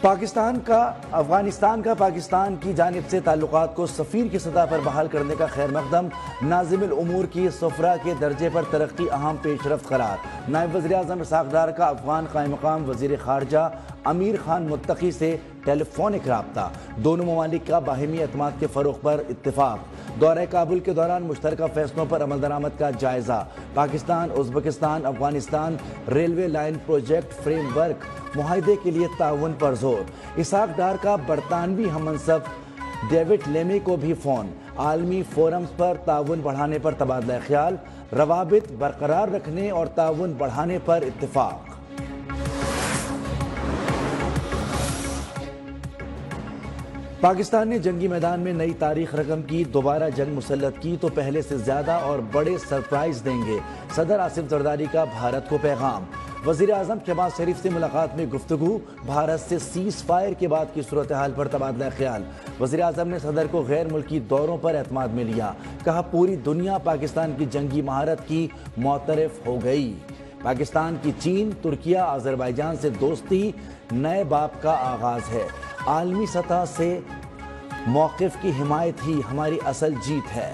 افغانستان کا پاکستان کی جانب سے تعلقات کو سفیر کی سطح پر بحال کرنے کا خیر مقدم، ناظم الامور کی سفرہ کے درجے پر ترقی اہم پیش رفت قرار۔ نائب وزیر اعظم اسحاق ڈار کا افغان قائم مقام وزیر خارجہ امیر خان متقی سے ٹیلی فونک رابطہ، دونوں ممالک کا باہمی اعتماد کے فروغ پر اتفاق۔ دورہ کابل کے دوران مشترکہ فیصلوں پر عمل درآمد کا جائزہ۔ Pakistan Uzbekistan Afghanistan railway line project frame work معاہدے کے لیے تعاون پر زور۔ اسحاق ڈار کا برطانوی ہم منصب ڈیوڈ لیمی کو بھی فون۔ عالمی فورمز پر تعاون بڑھانے پر تبادلہ خیال، روابط برقرار رکھنے اور تعاون بڑھانے پر اتفاق۔ پاکستان نے جنگی میدان میں نئی تاریخ رقم کی، دوبارہ جنگ مسلط کی تو پہلے سے زیادہ اور بڑے سرپرائز دیں گے، صدر آصف زرداری کا بھارت کو پیغام۔ وزیر اعظم شہباز شریف سے ملاقات میں گفتگو، بھارت سے سیز فائر کے بعد کی صورتحال پر تبادلہ خیال۔ وزیر اعظم نے صدر کو غیر ملکی دوروں پر اعتماد میں لیا، کہا پوری دنیا پاکستان کی جنگی مہارت کی معترف ہو گئی۔ پاکستان کی چین، ترکیہ، آذربائیجان سے دوستی نئے باب کا آغاز ہے، عالمی سطح سے موقف کی حمایت ہی ہماری اصل جیت ہے۔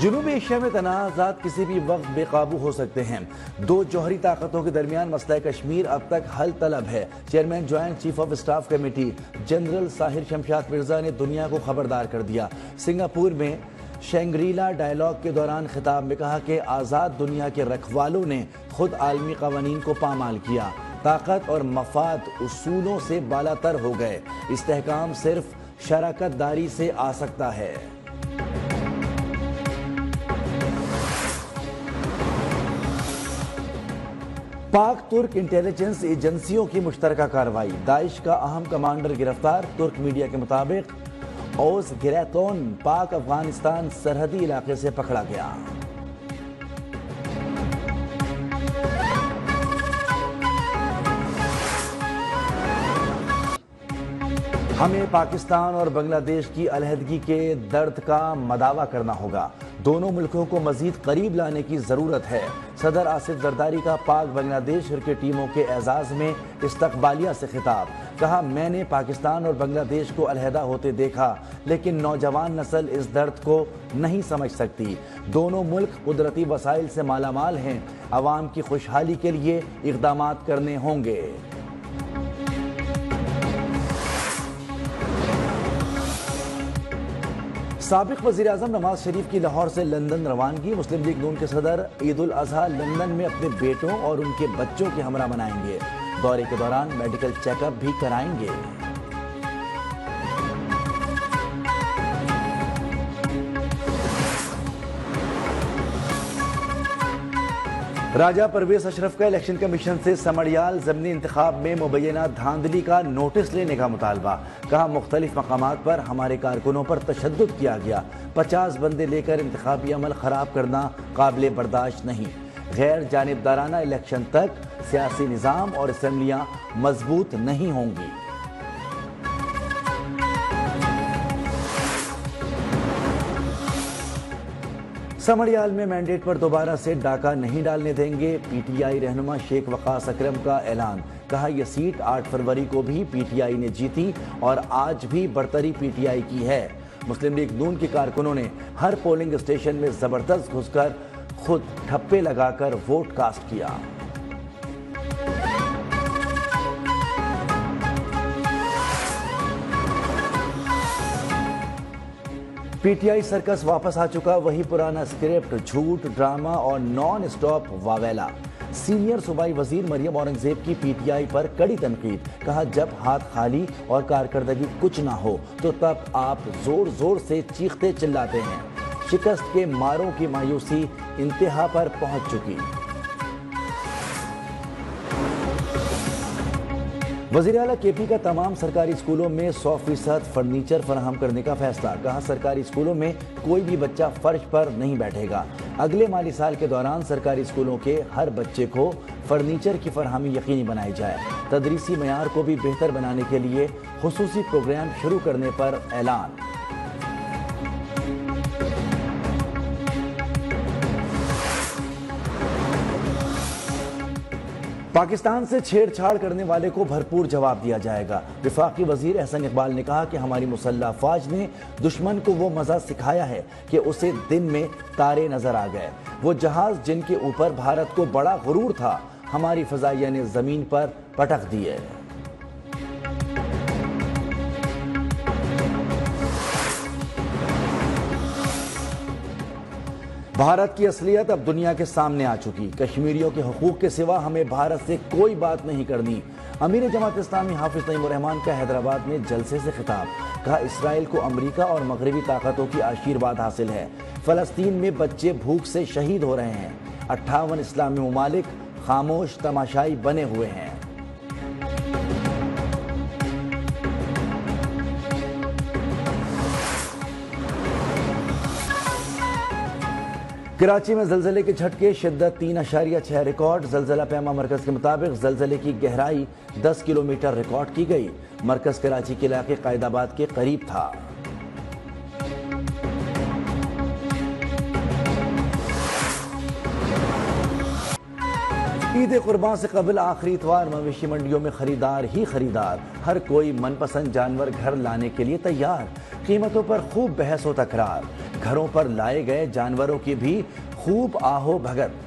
جنوبی ایشیا میں تنازعات کسی بھی وقت بے قابو ہو سکتے ہیں، دو جوہری طاقتوں کے درمیان مسئلہ کشمیر اب تک حل طلب ہے۔ Chairman joint chief of staff committee general Sahir Shamshad Mirza نے دنیا کو خبردار کر دیا۔ سنگاپور میں شینگریلا ڈائیلاگ کے دوران خطاب میں کہا کہ آزاد دنیا کے رکھوالوں نے خود عالمی قوانین کو پامال کیا، طاقت اور مفاد اصولوں سے بالاتر ہو گئے، استحکام صرف شراکت داری سے آ سکتا ہے۔ پاک ترک انٹیلیجنس ایجنسیوں کی مشترکہ کارروائی، داعش کا اہم کمانڈر گرفتار۔ ترک میڈیا کے مطابق اوز گریتون پاک افغانستان سرحدی علاقے سے پکڑا گیا۔ ہمیں پاکستان اور بنگلہ دیش کی علیحدگی کے درد کا مداوع کرنا ہوگا، دونوں ملکوں کو مزید قریب لانے کی ضرورت ہے۔ صدر آصف زرداری کا پاک بنگلہ دیش کرکٹ ٹیموں کے اعزاز میں استقبالیہ سے خطاب، کہا میں نے پاکستان اور بنگلہ دیش کو علیحدہ ہوتے دیکھا، لیکن نوجوان نسل اس درد کو نہیں سمجھ سکتی۔ دونوں ملک قدرتی وسائل سے مالا مال ہیں، عوام کی خوشحالی کے لیے اقدامات کرنے ہوں گے۔ سابق وزیر اعظم نواز شریف کی لاہور سے لندن روانگی، مسلم لیگ نون کے صدر عید الاضحیٰ لندن میں اپنے بیٹوں اور ان کے بچوں کے ہمراہ منائیں گے، دورے کے دوران میڈیکل چیک اپ بھی کرائیں گے۔ راجہ پرویز اشرف کا الیکشن کمیشن سے سمڑیال ضمنی انتخاب میں مبینہ دھاندلی کا نوٹس لینے کا مطالبہ، کہا مختلف مقامات پر ہمارے کارکنوں پر تشدد کیا گیا، 50 بندے لے کر انتخابی عمل خراب کرنا قابل برداشت نہیں۔ غیر جانبدارانہ الیکشن تک سیاسی نظام اور اسمبلیاں مضبوط نہیں ہوں گی۔ سمڑیال میں مینڈیٹ پر دوبارہ سے ڈاکہ نہیں ڈالنے دیں گے، پی ٹی آئی رہنما شیخ وقاص اکرم کا اعلان، کہا یہ سیٹ 8 فروری کو بھی پی ٹی آئی نے جیتی اور آج بھی برتری پی ٹی آئی کی ہے۔ مسلم لیگ نون کے کارکنوں نے ہر پولنگ اسٹیشن میں زبردست گھس کر خود ٹھپے لگا کر ووٹ کاسٹ کیا۔ پی ٹی آئی سرکس واپس آ چکا، وہی پرانا اسکرپٹ، جھوٹ، ڈرامہ اور نان اسٹاپ واویلا۔ سینئر صوبائی وزیر مریم اورنگزیب کی پی ٹی آئی پر کڑی تنقید، کہا جب ہاتھ خالی اور کارکردگی کچھ نہ ہو تو تب آپ زور زور سے چیختے چلاتے ہیں۔ شکست کے ماروں کی مایوسی انتہا پر پہنچ چکی۔ وزیر اعلیٰ کے پی کا تمام سرکاری اسکولوں میں 100% فرنیچر فراہم کرنے کا فیصلہ، کہا سرکاری اسکولوں میں کوئی بھی بچہ فرش پر نہیں بیٹھے گا، اگلے مالی سال کے دوران سرکاری اسکولوں کے ہر بچے کو فرنیچر کی فراہمی یقینی بنائی جائے، تدریسی معیار کو بھی بہتر بنانے کے لیے خصوصی پروگرام شروع کرنے پر اعلان۔ پاکستان سے چھیڑ چھاڑ کرنے والے کو بھرپور جواب دیا جائے گا۔ وفاقی وزیر احسن اقبال نے کہا کہ ہماری مسلح افواج نے دشمن کو وہ مزہ سکھایا ہے کہ اسے دن میں تارے نظر آ گئے۔ وہ جہاز جن کے اوپر بھارت کو بڑا غرور تھا ہماری فضائیہ نے زمین پر پٹک دیے۔ بھارت کی اصلیت اب دنیا کے سامنے آ چکی۔ کشمیریوں کے حقوق کے سوا ہمیں بھارت سے کوئی بات نہیں کرنی۔ امیر جماعت اسلامی حافظ نعیم الرحمان کا حیدرآباد میں جلسے سے خطاب۔ کہا اسرائیل کو امریکہ اور مغربی طاقتوں کی آشیرواد حاصل ہے۔ فلسطین میں بچے بھوک سے شہید ہو رہے ہیں۔ 58 اسلامی ممالک خاموش تماشائی بنے ہوئے ہیں۔ کراچی میں زلزلے کے جھٹکے، شدت 3.6 ریکارڈ۔ زلزلہ پیما مرکز کے مطابق زلزلے کی گہرائی 10 کلومیٹر ریکارڈ کی گئی۔ مرکز کراچی کے علاقے قائد آباد کے قریب تھا۔ عید قربان سے قبل آخری اتوار مویشی منڈیوں میں خریدار ہی خریدار، ہر کوئی من پسند جانور گھر لانے کے لیے تیار۔ قیمتوں پر خوب بحث و تکرار، گھروں پر لائے گئے جانوروں کی بھی خوب آہو بھگت۔